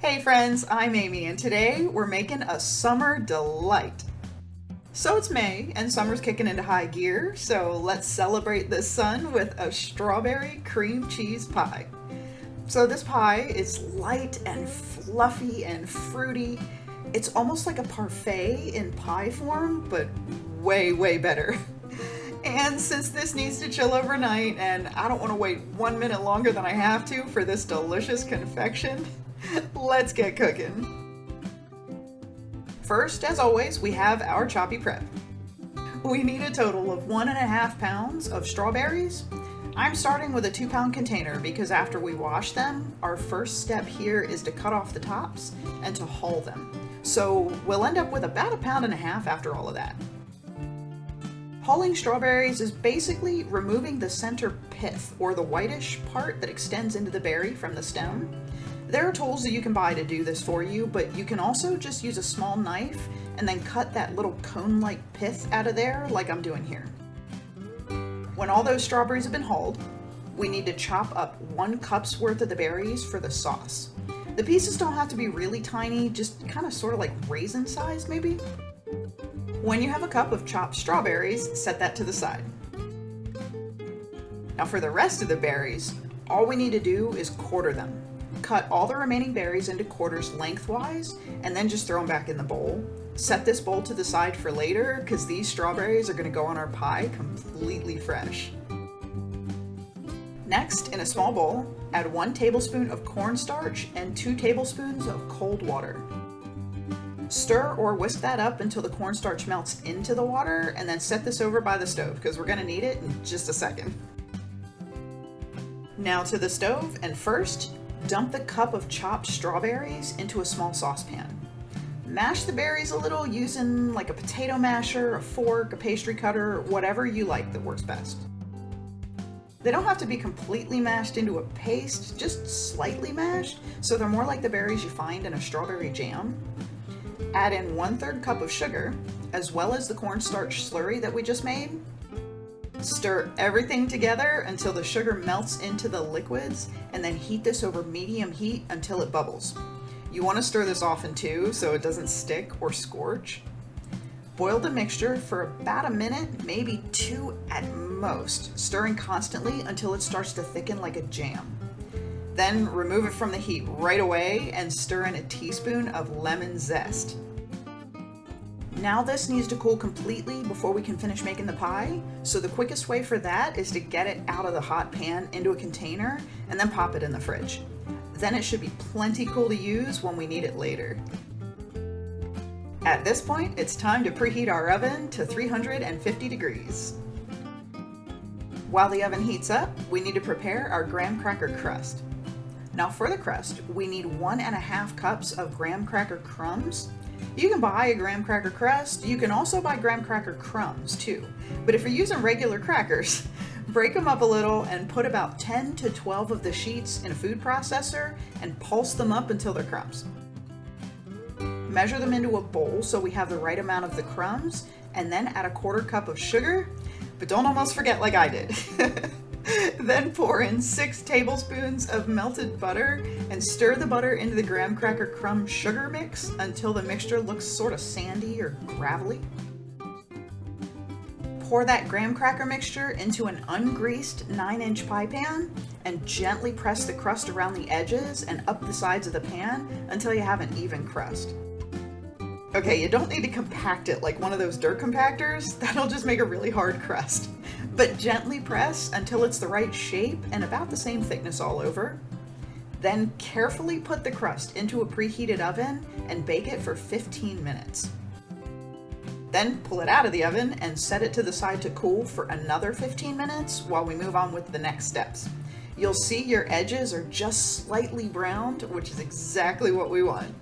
Hey friends, I'm Amy and today we're making a summer delight. So it's May and summer's kicking into high gear, so let's celebrate the sun with a strawberry cream cheese pie. So this pie is light and fluffy and fruity. It's almost like a parfait in pie form, but way better. And since this needs to chill overnight and I don't want to wait 1 minute longer than I have to for this delicious confection, let's get cooking. First, as always, we have our Choppy Prep. We need a total of 1.5 pounds of strawberries. I'm starting with a 2-pound container because after we wash them, our first step here is to cut off the tops and to hull them. So we'll end up with about 1.5 pounds after all of that. Hulling strawberries is basically removing the center pith, or the whitish part that extends into the berry from the stem. There are tools that you can buy to do this for you, but you can also just use a small knife and then cut that little cone-like pith out of there like I'm doing here. When all those strawberries have been hulled, we need to chop up 1 cup's worth of the berries for the sauce. The pieces don't have to be really tiny, just kind of sort of like raisin size maybe. When you have a cup of chopped strawberries, set that to the side. Now for the rest of the berries, all we need to do is quarter them. Cut all the remaining berries into quarters lengthwise and then just throw them back in the bowl. Set this bowl to the side for later because these strawberries are going to go on our pie completely fresh. Next, in a small bowl, add 1 tablespoon of cornstarch and 2 tablespoons of cold water. Stir or whisk that up until the cornstarch melts into the water, and then set this over by the stove because we're going to need it in just a second. Now to the stove, and first, dump the cup of chopped strawberries into a small saucepan. Mash the berries a little using like a potato masher, a fork, a pastry cutter, whatever you like that works best. They don't have to be completely mashed into a paste, just slightly mashed, so they're more like the berries you find in a strawberry jam. Add in 1/3 cup of sugar, as well as the cornstarch slurry that we just made. Stir everything together until the sugar melts into the liquids, and then heat this over medium heat until it bubbles. You want to stir this often too, so it doesn't stick or scorch. Boil the mixture for about 1 minute, maybe 2 at most, stirring constantly until it starts to thicken like a jam. Then remove it from the heat right away and stir in a teaspoon of lemon zest. Now this needs to cool completely before we can finish making the pie, so the quickest way for that is to get it out of the hot pan into a container and then pop it in the fridge. Then it should be plenty cool to use when we need it later. At this point, it's time to preheat our oven to 350 degrees. While the oven heats up, we need to prepare our graham cracker crust. Now for the crust, we need 1.5 cups of graham cracker crumbs. You can buy a graham cracker crust. You can also buy graham cracker crumbs too. But if you're using regular crackers, break them up a little and put about 10 to 12 of the sheets in a food processor and pulse them up until they're crumbs. Measure them into a bowl so we have the right amount of the crumbs, and then add 1/4 cup of sugar, but don't almost forget like I did. Then pour in 6 tablespoons of melted butter and stir the butter into the graham cracker crumb sugar mix until the mixture looks sort of sandy or gravelly. Pour that graham cracker mixture into an ungreased 9-inch pie pan and gently press the crust around the edges and up the sides of the pan until you have an even crust. Okay, you don't need to compact it like one of those dirt compactors. That'll just make a really hard crust. But gently press until it's the right shape and about the same thickness all over. Then carefully put the crust into a preheated oven and bake it for 15 minutes. Then pull it out of the oven and set it to the side to cool for another 15 minutes while we move on with the next steps. You'll see your edges are just slightly browned, which is exactly what we want.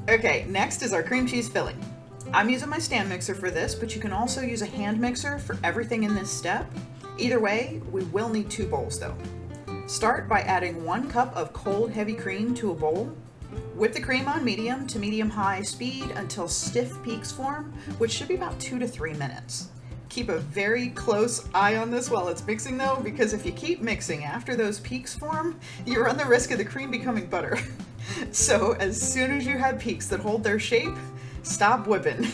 Okay, next is our cream cheese filling. I'm using my stand mixer for this, but you can also use a hand mixer for everything in this step. Either way, we will need 2 bowls though. Start by adding 1 cup of cold heavy cream to a bowl. Whip the cream on medium to medium-high speed until stiff peaks form, which should be about 2 to 3 minutes. Keep a very close eye on this while it's mixing though, because if you keep mixing after those peaks form, you run the risk of the cream becoming butter. So as soon as you have peaks that hold their shape, stop whipping.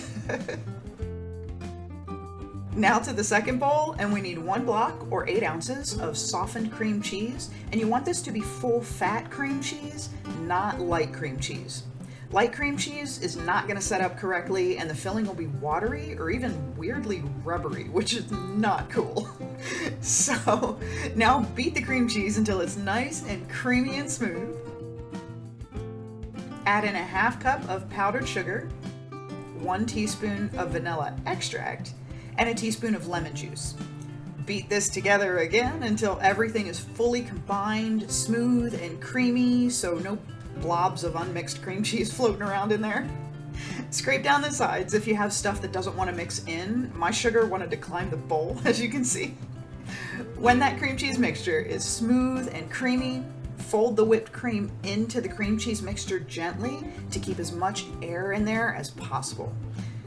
Now to the second bowl, and we need 1 block or 8 ounces of softened cream cheese, and you want this to be full fat cream cheese, not light cream cheese. Light cream cheese is not going to set up correctly, and the filling will be watery or even weirdly rubbery, which is not cool. So now beat the cream cheese until it's nice and creamy and smooth. Add in a 1/2 cup of powdered sugar, 1 teaspoon of vanilla extract, and a teaspoon of lemon juice. Beat this together again until everything is fully combined, smooth and creamy, so no blobs of unmixed cream cheese floating around in there. Scrape down the sides if you have stuff that doesn't want to mix in. My sugar wanted to climb the bowl, as you can see. When that cream cheese mixture is smooth and creamy, fold the whipped cream into the cream cheese mixture gently to keep as much air in there as possible.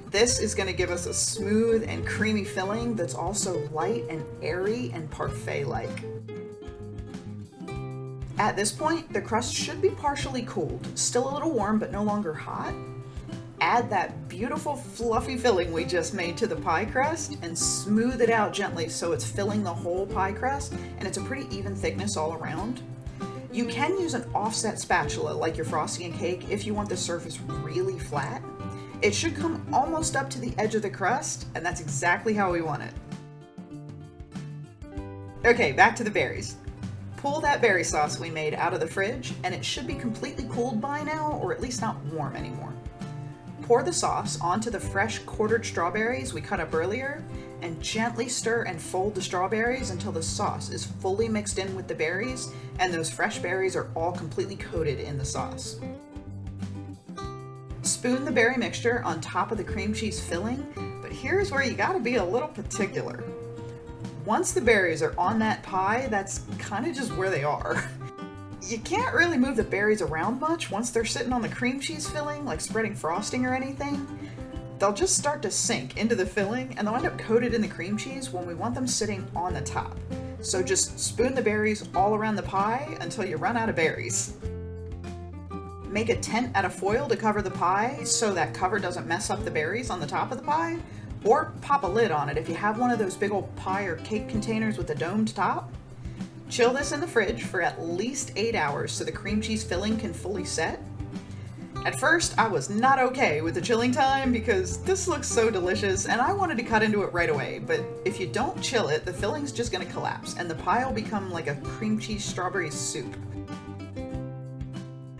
This is going to give us a smooth and creamy filling that's also light and airy and parfait-like. At this point, the crust should be partially cooled, still a little warm but no longer hot. Add that beautiful fluffy filling we just made to the pie crust and smooth it out gently so it's filling the whole pie crust and it's a pretty even thickness all around. You can use an offset spatula like your frosting and cake if you want the surface really flat. It should come almost up to the edge of the crust, and that's exactly how we want it. Okay, back to the berries. Pull that berry sauce we made out of the fridge, and it should be completely cooled by now, or at least not warm anymore. Pour the sauce onto the fresh quartered strawberries we cut up earlier, and gently stir and fold the strawberries until the sauce is fully mixed in with the berries, and those fresh berries are all completely coated in the sauce. Spoon the berry mixture on top of the cream cheese filling, but here's where you gotta be a little particular. Once the berries are on that pie, that's kind of just where they are. You can't really move the berries around much once they're sitting on the cream cheese filling, like spreading frosting or anything. They'll just start to sink into the filling and they'll end up coated in the cream cheese when we want them sitting on the top. So just spoon the berries all around the pie until you run out of berries. Make a tent out of foil to cover the pie so that cover doesn't mess up the berries on the top of the pie, or pop a lid on it if you have one of those big old pie or cake containers with a domed top. Chill this in the fridge for at least 8 hours so the cream cheese filling can fully set. At first, I was not okay with the chilling time because this looks so delicious and I wanted to cut into it right away, but if you don't chill it, the filling's just gonna collapse and the pie will become like a cream cheese strawberry soup.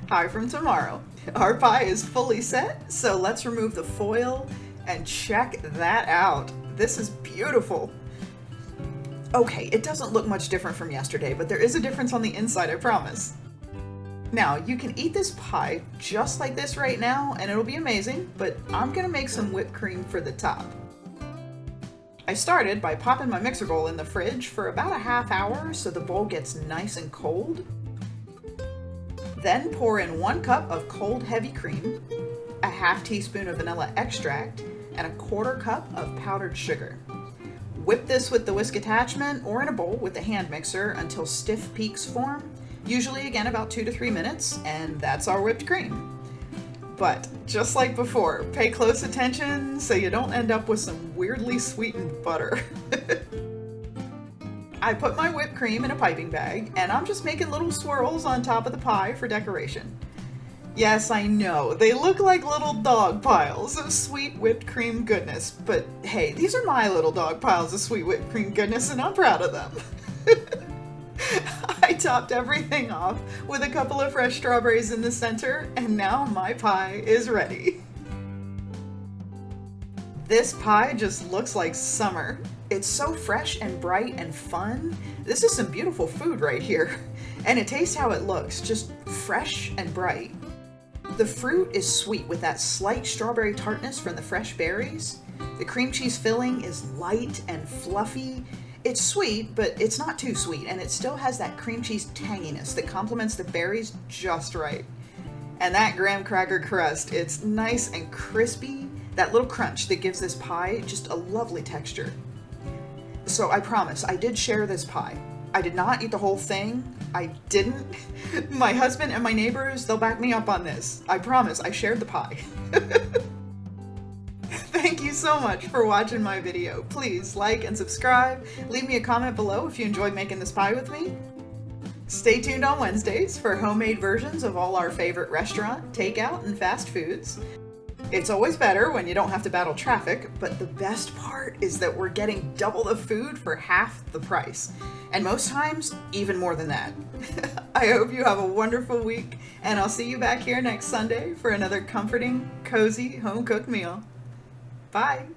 Hi from tomorrow. Our pie is fully set, so let's remove the foil and check that out. This is beautiful. Okay, it doesn't look much different from yesterday, but there is a difference on the inside, I promise. Now, you can eat this pie just like this right now, and it'll be amazing, but I'm gonna make some whipped cream for the top. I started by popping my mixer bowl in the fridge for about a ½ hour so the bowl gets nice and cold. Then pour in 1 cup of cold heavy cream, a ½ teaspoon of vanilla extract, and a ¼ cup of powdered sugar. Whip this with the whisk attachment or in a bowl with the hand mixer until stiff peaks form, usually again about 2 to 3 minutes, and that's our whipped cream. But just like before, pay close attention so you don't end up with some weirdly sweetened butter. I put my whipped cream in a piping bag, and I'm just making little swirls on top of the pie for decoration. Yes, I know, they look like little dog piles of sweet whipped cream goodness, but hey, these are my little dog piles of sweet whipped cream goodness, and I'm proud of them. I topped everything off with a couple of fresh strawberries in the center, and now my pie is ready. This pie just looks like summer. It's so fresh and bright and fun. This is some beautiful food right here. And it tastes how it looks, just fresh and bright. The fruit is sweet with that slight strawberry tartness from the fresh berries. The cream cheese filling is light and fluffy. It's sweet, but it's not too sweet, and it still has that cream cheese tanginess that complements the berries just right. And that graham cracker crust, it's nice and crispy, that little crunch that gives this pie just a lovely texture. So I promise, I did share this pie. I did not eat the whole thing. I didn't. My husband and my neighbors, they'll back me up on this. I promise, I shared the pie. Thank you so much for watching my video. Please like and subscribe. Leave me a comment below if you enjoyed making this pie with me. Stay tuned on Wednesdays for homemade versions of all our favorite restaurant, takeout, and fast foods. It's always better when you don't have to battle traffic, but the best part is that we're getting double the food for half the price. And most times, even more than that. I hope you have a wonderful week, and I'll see you back here next Sunday for another comforting, cozy, home-cooked meal. Bye!